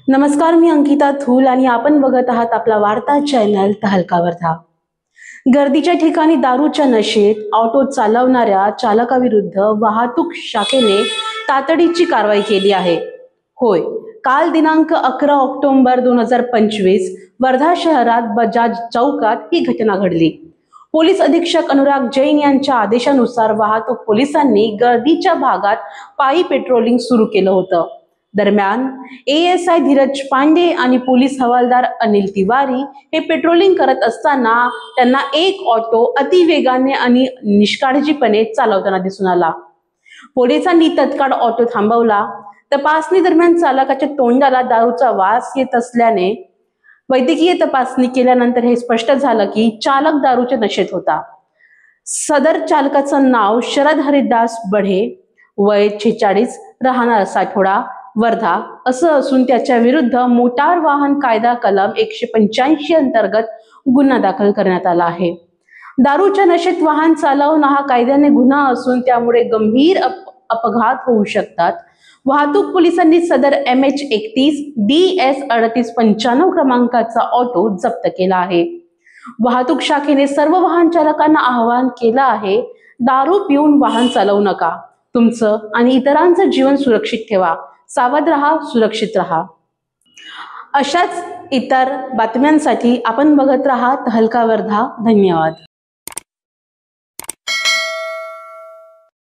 नमस्कार, मी अंकिता थूल आणि आपण बघत आहात आपला वार्ता चॅनल तहलका वर्धा। गर्दीच्या ठिकाणी दारूच्या नशेत ऑटो चालवणाऱ्या चालकाविरुद्ध वाहतूक शाखेने तातडीची कारवाई केली आहे। होय, काल दिनांक 11 ऑक्टोबर 2025 वर्धा शहरात बजाज चौकात ही घटना घडली। पोलीस अधीक्षक अनुराग जैन यांच्या आदेशानुसार वाहतूक पोलिसांनी गर्दीच्या भागात पायी पेट्रोलिंग सुरू केलं होतं। दरम्यान एएसआय धीरज पांडे आणि पोलीस हवालदार अनिल तिवारी हे पेट्रोलिंग करत असताना त्यांना एक ऑटो अतिवेगाने आणि निष्काळजीपणे चालवताना दिसून आला। पोलिसांनी तत्काळ ऑटो थांबवला। तपासणी दरम्यान चालकाच्या तोंडाला दारूचा वास येत असल्याने वैद्यकीय तपासणी केल्यानंतर हे स्पष्ट झालं की चालक दारूच्या नशेत होता। सदर चालकाचं नाव शरद हरिदास बढे, वय 46, राहणार साठोडा, वर्धा असं असून त्याच्या विरुद्ध मोटार वाहन कायदा कलम 185 अंतर्गत गुन्हा दाखल करण्यात आला आहे। दारूच्या नशेत वाहन चालवणं हा कायद्याने गुन्हा असून त्यामुळे गंभीर अपघात होऊ शकतात। वाहतूक पोलिसांनी सदर MH31 DS 3895 क्रमांकाचा ऑटो जप्त केला आहे। वाहतूक शाखेने सर्व वाहन चालकांना आवाहन केलं आहे, दारू पिऊन वाहन चालवू नका। तुमचं आणि इतरांचं जीवन सुरक्षित ठेवा, सावध रहा, सुरक्षित रहा। अशाच इतर बातम्यांसाठी आपण बघत रहा तहलका वर्धा। धन्यवाद।